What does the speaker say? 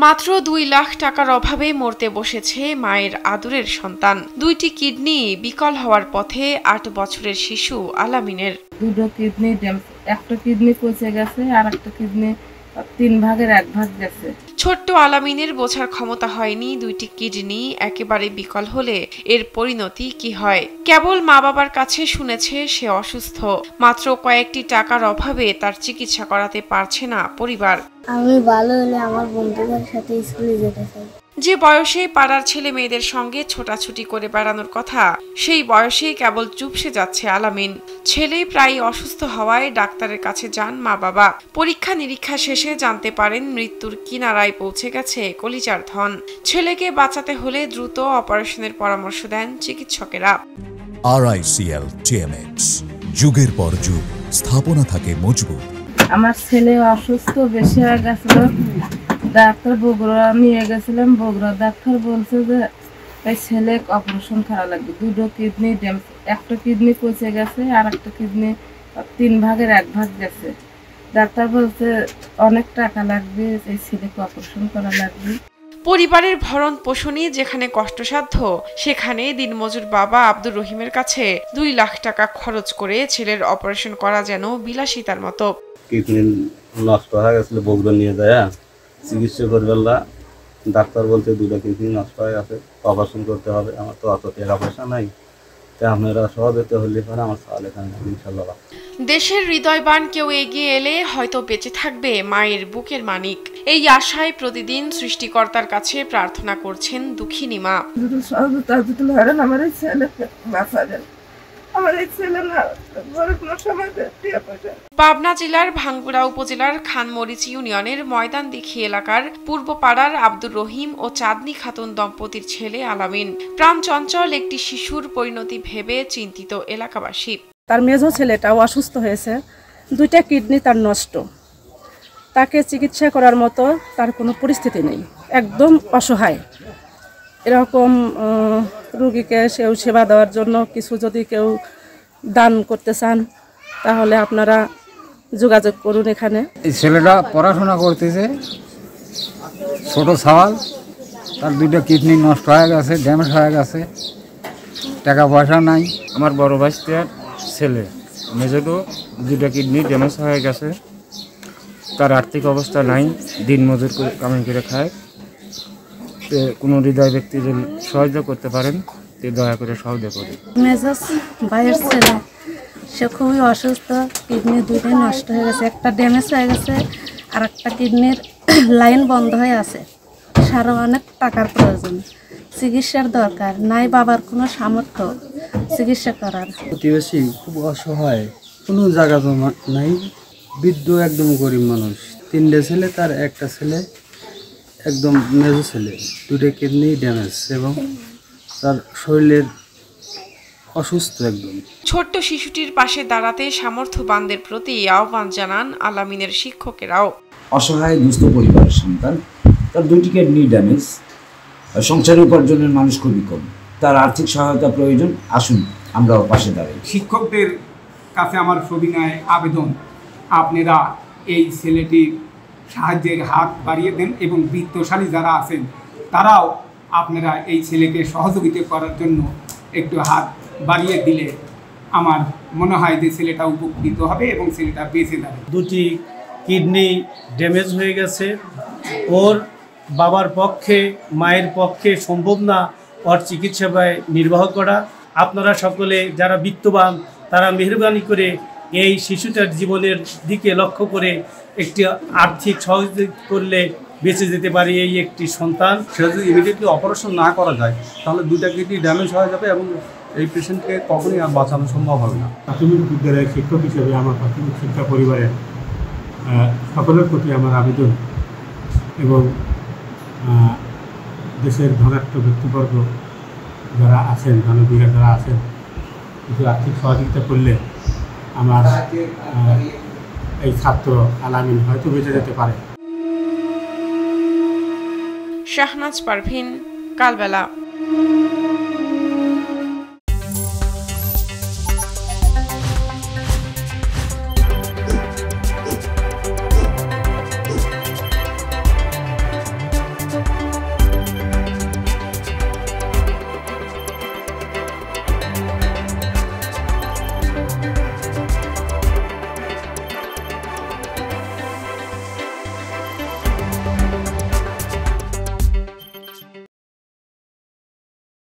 মাত্র 2 লাখ টাকার অভাবে মরতে বসেছে মায়ের আদরের সন্তান। 2টি কিডনি বিকল হওয়ার পথে 8 বছরের শিশু আলামিনের। দুটো কিডনি একটা কিডনি পচে গেছে আর একটা কিডনি 3 ভাগের 1 ভাগ গেছে। ছোট্ট আলামিনের বোঝার ক্ষমতা হয়নি 2টি কিডনি একেবারে বিকল হলে এর পরিণতি কি হয়। কেবল মা বাবার কাছে শুনেছে সে অসুস্থ। মাত্র কয়েকটি টাকার অভাবে তার চিকিৎসা করাতে পারছে না পরিবার। আমি ভালো হলে আমার বন্ধুদের সাথে স্কুলে যেতে চাই। যে বয়সে পাড়ার ছেলে মেয়েদের সঙ্গে ছোটাছুটি করে বেড়ানোর কথা, সেই বয়সেই কেবল চুপসে যাচ্ছে আলামিন। ছেলে প্রায় অসুস্থ হওয়ায় ডাক্তারের কাছে যান মা বাবা। পরীক্ষা নিরীক্ষা শেষে জানতে পারেন মৃত্যুর কিনারায় পৌঁছে গেছে কলিজার ধন। ছেলেকে বাঁচাতে হলে দ্রুত অপারেশনের পরামর্শ দেন চিকিৎসকেরা। RICL TMX, যুগের পর যুগ স্থাপনা থাকে মজবুত। আমার ছেলে অসুস্থ বেশি হয়ে গেছিল, ডাক্তার বগুড়া নিয়ে গেছিলাম। বগুড়া ডাক্তার বলছে যে এই ছেলে অপারেশন করা লাগবে। দুটো কিডনি একটা কিডনি পচে গেছে আর একটা কিডনি 3 ভাগের 1 ভাগ গেছে। ডাক্তার বলছে অনেক টাকা লাগবে, এই ছেলেকে অপারেশন করা লাগবে। পরিবারের ভরণ পোষণই যেখানে কষ্টসাধ্য, সেখানে দিনমজুর বাবা আব্দুর রহিমের কাছে 2 লাখ টাকা খরচ করে ছেলের অপারেশন করা যেন বিলাসিতার মতো। কিডনি নষ্ট হয়ে গেছিল, বগুড়া নিয়ে যায় চিকিৎসা করবে। ডাক্তার বলছে 2টা কিডনি নষ্ট হয়ে গেছে, অপারেশন করতে হবে। আমার তো অত টাকা পয়সা নাই, তাই আপনারা সহযোগিতা হলে পরে আমার সাল এখানে ইনশাল্লাহ। দেশের হৃদয়বান কেউ এগিয়ে এলে হয়তো বেঁচে থাকবে মায়ের বুকের মানিক। এই আশায় প্রতিদিন সৃষ্টিকর্তার কাছে প্রার্থনা করছেন দুঃখিনী মা। পাবনা জেলার ভাঙ্গুড়া উপজেলার খানমরিচ ইউনিয়নের ময়দানদিঘি এলাকার পূর্বপাড়ার আব্দুর রহিম ও চাঁদনী খাতুন দম্পতির ছেলে আলামিন। প্রাণচঞ্চল একটি শিশুর পরিণতি ভেবে চিন্তিত এলাকাবাসী। তার মেজো ছেলেটাও অসুস্থ হয়েছে, 2টা কিডনি তার নষ্ট। তাকে চিকিৎসা করার মতো তার কোনো পরিস্থিতি নেই, একদম অসহায়। এরকম রোগীকে সেবা দেওয়ার জন্য কিছু যদি কেউ দান করতে চান তাহলে আপনারা যোগাযোগ করুন এখানে। এই ছেলেটা পড়াশোনা করতেছে, ছোট সওয়াল, তার 2টা কিডনি নষ্ট হয়ে গেছে, ড্যামেজ হয়ে গেছে, টাকা পয়সা নাই। আমার বড় ভাইস্তার ছেলে মেজোটো 2টা কিডনি ড্যামেজ হয়ে গেছে, তার আর্থিক অবস্থা নাই, দিন মজুর করে কামাই করে খায়। কোনো হৃদয় ব্যক্তি যদি সহযোগিতা করতে পারেন তে দয়া করে সহযোগিতা করুন। মেজাজ ভাইয়ের ছেলে, সে খুবই অসুস্থ, কিডনি 2টাই নষ্ট হয়ে গেছে, একটা ড্যামেজ হয়ে গেছে আর একটা কিডনির লাইন বন্ধ হয়ে আছে। সারা অনেক টাকার প্রয়োজন, চিকিৎসার দরকার নাই, বাবার কোনো সামর্থ্য চিকিৎসা করার। প্রতিবেশী খুব অসহায়, কোনো জায়গা জমা নাই, বৃদ্ধ একদম গরিব মানুষ। 3টে ছেলে, তার একটা ছেলে একদম মেজো ছেলে, 2টা কিডনি ড্যামেজ এবং তার শরীরের অসুস্থ একদম। ছোট্ট শিশুটির পাশে দাঁড়াতে সামর্থ্যবানদের প্রতি আহ্বান জানান আলামিনের শিক্ষকেরাও। অসহায় দুস্থ পরিবারের সন্তান, তার 2টি কিডনি ড্যামেজ, সংসার উপার্জনের মানুষ খুবই কম, তার আর্থিক সহায়তা প্রয়োজন। আসুন আমরাও পাশে দাঁড়াই। শিক্ষকদের কাছে আমার সবিনয় আবেদন, আপনারা এই ছেলেটির সাহায্যের হাত বাড়িয়ে দেন এবং বিত্তশালী যারা আছেন তারাও আপনারা এই ছেলেকে সহযোগিতা করার জন্য একটু হাত বাড়িয়ে দিলে আমার মনে হয় যে ছেলেটা উপকৃত হবে এবং ছেলেটা বেঁচে যাবে। 2টি কিডনি ড্যামেজ হয়ে গেছে, ওর বাবার পক্ষে মায়ের পক্ষে সম্ভব না ওর চিকিৎসা ব্যয় নির্বাহ করা। আপনারা সকলে যারা বিত্তবান তারা মেহরবানি করে এই শিশুটার জীবনের দিকে লক্ষ্য করে একটি আর্থিক সহযোগিতা করলে বেঁচে যেতে পারে এই একটি সন্তান। সেটা যদি ইমিডিয়েটলি অপারেশন না করা যায় তাহলে 2টা কিডনি ড্যামেজ হয়ে যাবে এবং এই পেশেন্টকে কখনই আর বাঁচানো সম্ভব হবে না। প্রাথমিক বিদ্যালয়ের শিক্ষক হিসেবে আমার প্রাথমিক শিক্ষা পরিবারের সকলের প্রতি আমার আবেদন এবং দেশের ধনাঢ্য ব্যক্তিবর্গ যারা আছেন, ধনবীরা যারা আছেন, কিছু আর্থিক সহযোগিতা করলে আমার এই ছাত্র আলামিন হয়তো বেঁচে যেতে পারে। শাহনাজ পারভিন, কালবেলা।